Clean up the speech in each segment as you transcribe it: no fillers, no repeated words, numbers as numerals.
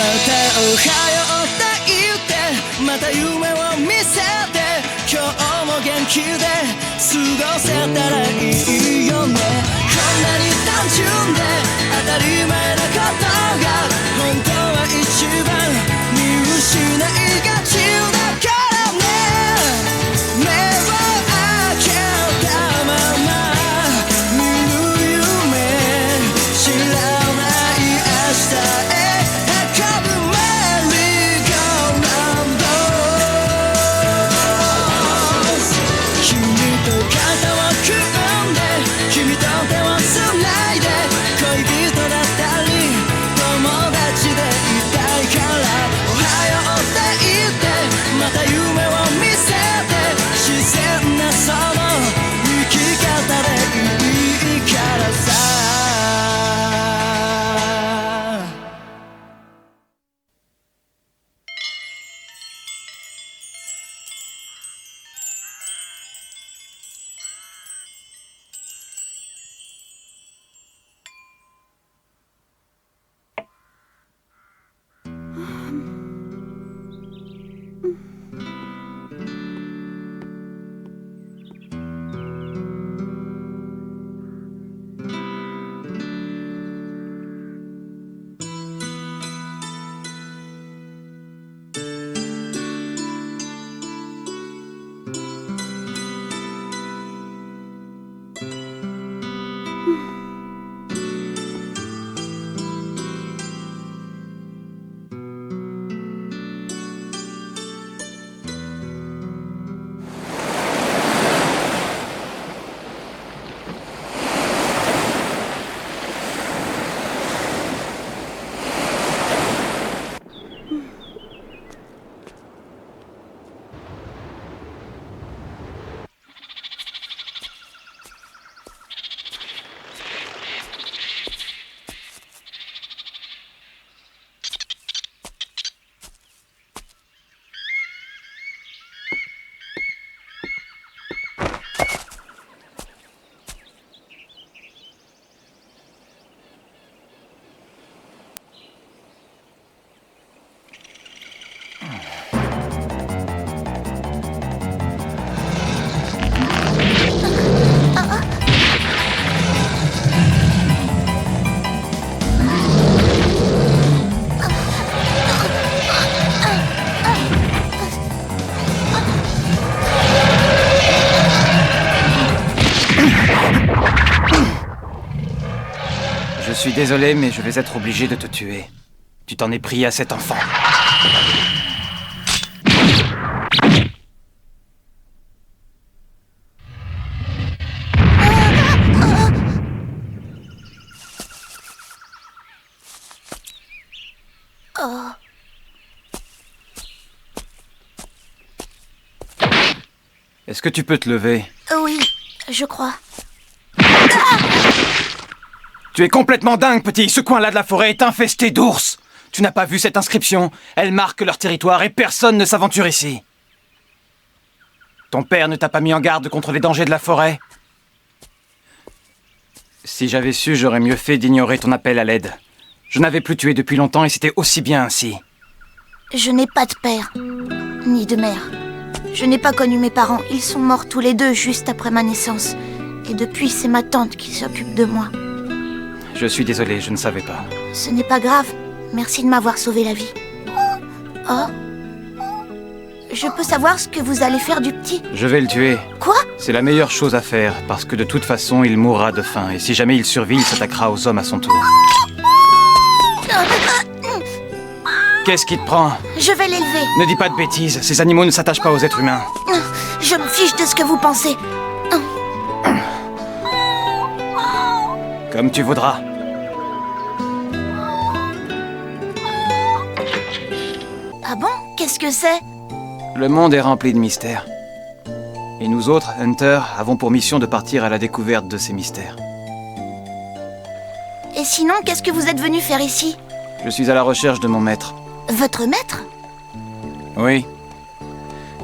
おはようって言ってまた夢を見せて今日も元気で過ごせたらいいよねこんなに単純で当たり前なことが本当は一番見失いがちだからね目を開けたまま見る夢知らない明日へ運ぶメリーゴーランド君と肩を組んで君と手をつないで恋人だったり友達でいたいからおはようって言ってまた夢を見せて自然なその生き方でいいからさJe suis désolé, mais je vais être obligé de te tuer. Tu t'en es pris à cet enfant. Est-ce que tu peux te lever? Oui, je crois. Tu es complètement dingue, petit. Ce coin-là de la forêt est infesté d'ours. Tu n'as pas vu cette inscription? Elle marque leur territoire et personne ne s'aventure ici. Ton père ne t'a pas mis en garde contre les dangers de la forêt? Si j'avais su, j'aurais mieux fait d'ignorer ton appel à l'aide. Je n'avais plus tué depuis longtemps et c'était aussi bien ainsi. Je n'ai pas de père, ni de mère. Je n'ai pas connu mes parents. Ils sont morts tous les deux juste après ma naissance. Et depuis, c'est ma tante qui s'occupe de moi. Je suis désolé, je ne savais pas. Ce n'est pas grave. Merci de m'avoir sauvé la vie. Oh. Je peux savoir ce que vous allez faire du petit? Je vais le tuer. Quoi? C'est la meilleure chose à faire, parce que de toute façon, il mourra de faim. Et si jamais il survit, il s'attaquera aux hommes à son tour. Qu'est-ce qui te prend? Je vais l'élever. Ne dis pas de bêtises, ces animaux ne s'attachent pas aux êtres humains. Je me fiche de ce que vous pensez. Comme tu voudras. Ah bon? Qu'est-ce que c'est? Le monde est rempli de mystères. Et nous autres, Hunter, avons pour mission de partir à la découverte de ces mystères. Et sinon, qu'est-ce que vous êtes venu faire ici? Je suis à la recherche de mon maître. Votre maître? Oui.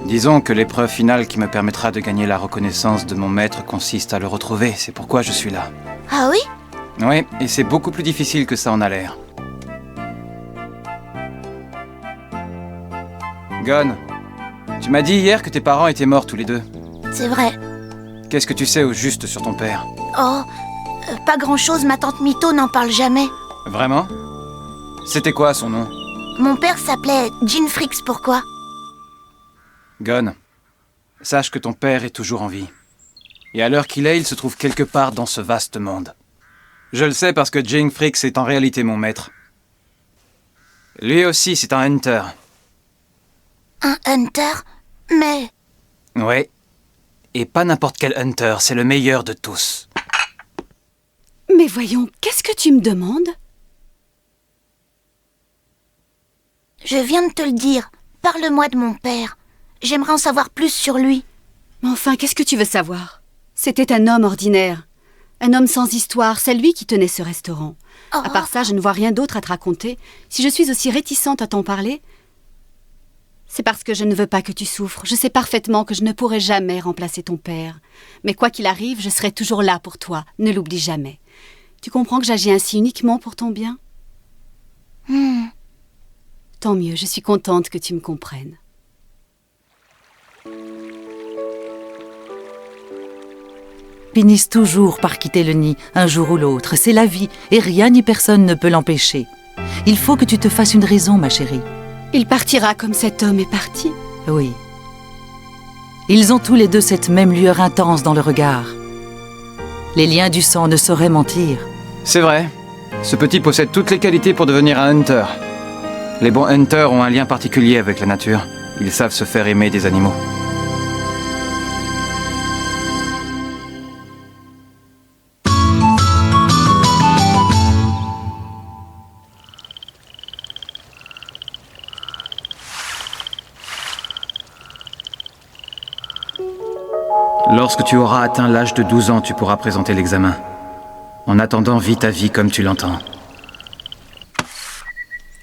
Disons que l'épreuve finale qui me permettra de gagner la reconnaissance de mon maître consiste à le retrouver. C'est pourquoi je suis là. Ah oui? Oui, et c'est beaucoup plus difficile que ça en a l'air. Gon, tu m'as dit hier que tes parents étaient morts tous les deux. C'est vrai. Qu'est-ce que tu sais au juste sur ton père? Oh, pas grand-chose, ma tante Mito n'en parle jamais. Vraiment? C'était quoi son nom? Mon père s'appelait Jean Fricks, pourquoi? Gon, sache que ton père est toujours en vie. Et à l'heure qu'il est, il se trouve quelque part dans ce vaste monde. Je le sais parce que Jean Fricks est en réalité mon maître. Lui aussi, c'est un hunter. Un hunter? Mais... Oui. Et pas n'importe quel hunter, c'est le meilleur de tous. Mais voyons, qu'est-ce que tu me demandes? Je viens de te le dire. Parle-moi de mon père. J'aimerais en savoir plus sur lui. Mais enfin, qu'est-ce que tu veux savoir? C'était un homme ordinaire. Un homme sans histoire, c'est lui qui tenait ce restaurant. Oh. À part ça, je ne vois rien d'autre à te raconter. Si je suis aussi réticente à t'en parler, c'est parce que je ne veux pas que tu souffres. Je sais parfaitement que je ne pourrai jamais remplacer ton père. Mais quoi qu'il arrive, je serai toujours là pour toi. Ne l'oublie jamais. Tu comprends que j'agis ainsi uniquement pour ton bien? Tant mieux, je suis contente que tu me comprennes. Finissent toujours par quitter le nid, un jour ou l'autre. C'est la vie, et rien ni personne ne peut l'empêcher. Il faut que tu te fasses une raison, ma chérie. Il partira comme cet homme est parti. Oui. Ils ont tous les deux cette même lueur intense dans le regard. Les liens du sang ne sauraient mentir. C'est vrai. Ce petit possède toutes les qualités pour devenir un hunter. Les bons hunters ont un lien particulier avec la nature. Ils savent se faire aimer des animaux. Lorsque tu auras atteint l'âge de 12 ans, tu pourras présenter l'examen. En attendant, vis ta vie comme tu l'entends.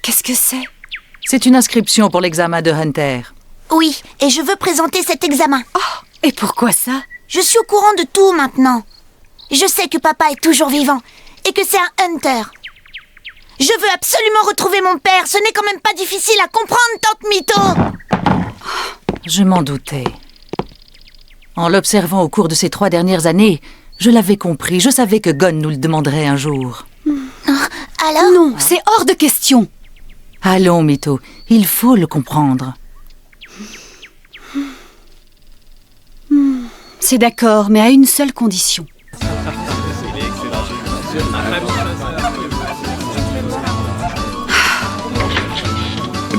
Qu'est-ce que c'est? C'est une inscription pour l'examen de Hunter. Oui, et je veux présenter cet examen. Et pourquoi ça? Je suis au courant de tout maintenant. Je sais que papa est toujours vivant et que c'est un hunter. Je veux absolument retrouver mon père. Ce n'est quand même pas difficile à comprendre, tante Mito. Je m'en doutais. En l'observant au cours de ces 3 dernières années, je l'avais compris. Je savais que Gon nous le demanderait un jour. Alors? Non, c'est hors de question. Allons, Mito, il faut le comprendre. C'est d'accord, mais à une seule condition.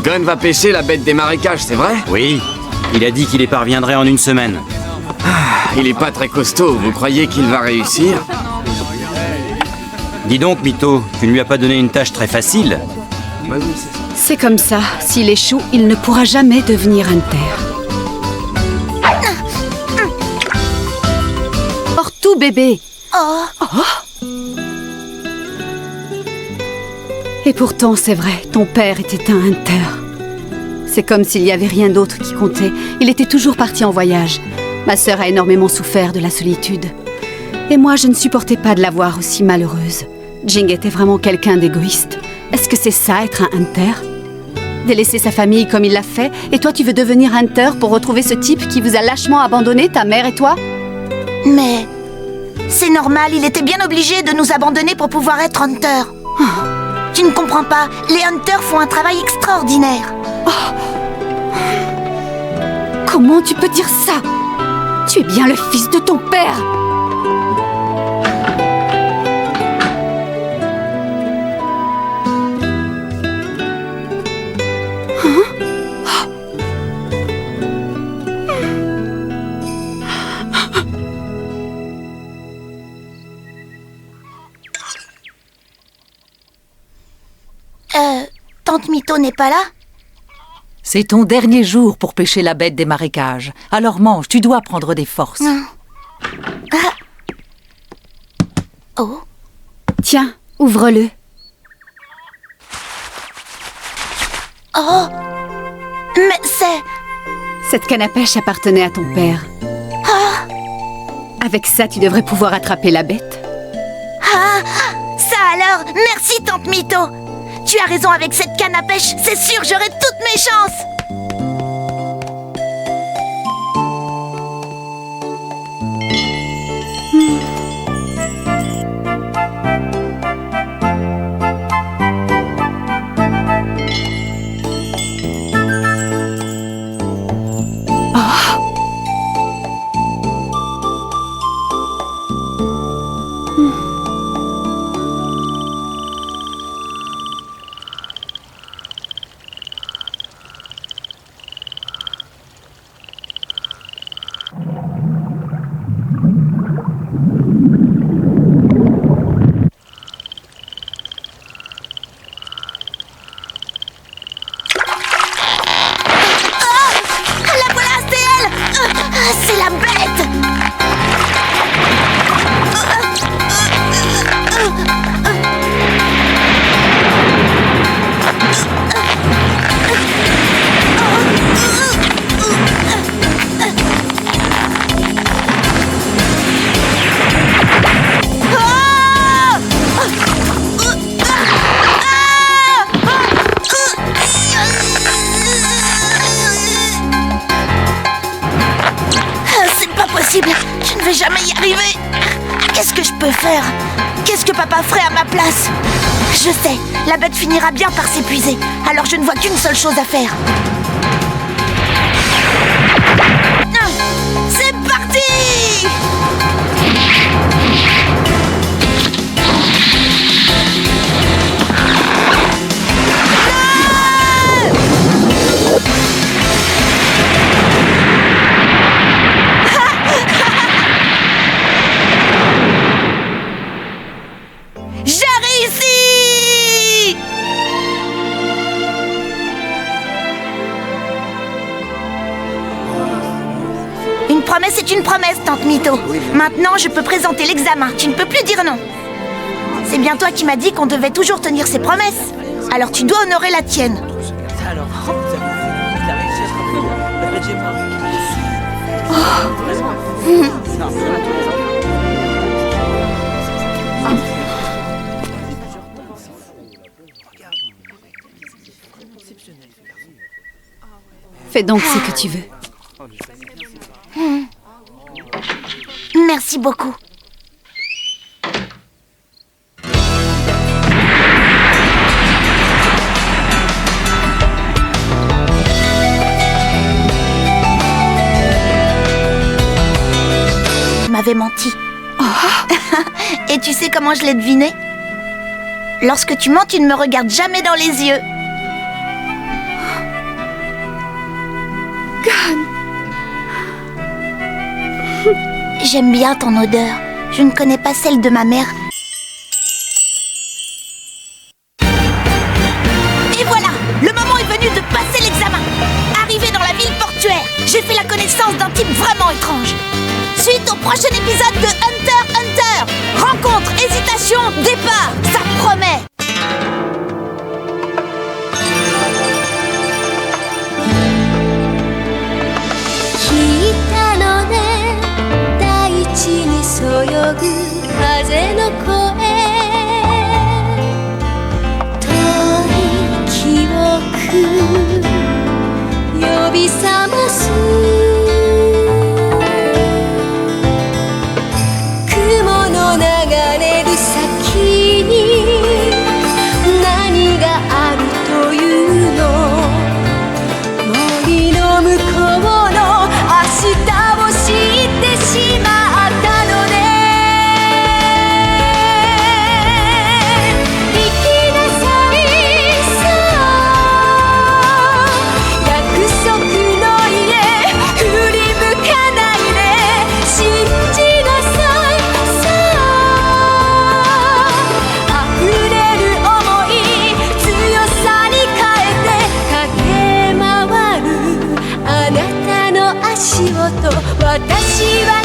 Gon va pêcher la bête des marécages, c'est vrai? Oui, il a dit qu'il y parviendrait en 1 semaine. Il est pas très costaud, vous croyez qu'il va réussir? Dis donc, Mito, tu ne lui as pas donné une tâche très facile? C'est comme ça. S'il échoue, il ne pourra jamais devenir hunter. Hors tout, bébé. Et pourtant, c'est vrai, ton père était un hunter. C'est comme s'il n'y avait rien d'autre qui comptait. Il était toujours parti en voyage. Ma sœur a énormément souffert de la solitude. Et moi, je ne supportais pas de la voir aussi malheureuse. Jing était vraiment quelqu'un d'égoïste. Est-ce que c'est ça, être un hunter? Délaisser sa famille comme il l'a fait, et toi tu veux devenir hunter pour retrouver ce type qui vous a lâchement abandonné, ta mère et toi? Mais... c'est normal, il était bien obligé de nous abandonner pour pouvoir être hunter. Tu ne comprends pas, les hunters font un travail extraordinaire. Comment tu peux dire ça? Tu es bien le fils de ton père! Tante Mito n'est pas là? C'est ton dernier jour pour pêcher la bête des marécages. Alors mange, tu dois prendre des forces. Oh. Tiens, ouvre-le. Oh. Mais c'est... Cette canne à pêche appartenait à ton père. Avec ça, tu devrais pouvoir attraper la bête. Ah, ça alors, merci tante Mito. Tu as raison, avec cette canne à pêche, c'est sûr, j'aurai toutes mes chances. impossible. Je ne vais jamais y arriver. Qu'est-ce que je peux faire? Qu'est-ce que papa ferait à ma place? Je sais, la bête finira bien par s'épuiser. Alors je ne vois qu'une seule chose à faire. C'est parti! J'ai réussi! Une promesse est une promesse, Tante Mito. Maintenant, je peux présenter l'examen. Tu ne peux plus dire non. C'est bien toi qui m'as dit qu'on devait toujours tenir ses promesses. Alors tu dois honorer la tienne. Fais donc ce que tu veux. Merci beaucoup. Tu m'avais menti. Et tu sais comment je l'ai deviné? Lorsque tu mens, tu ne me regardes jamais dans les yeux. J'aime bien ton odeur. Je ne connais pas celle de ma mère. Et voilà, le moment est venu de passer l'examen. Arrivé dans la ville portuaire, j'ai fait la connaissance d'un type vraiment étrange. Suite au prochain épisode de Hunter x Hunter. Rencontre, hésitation, départ. Ça promet.私は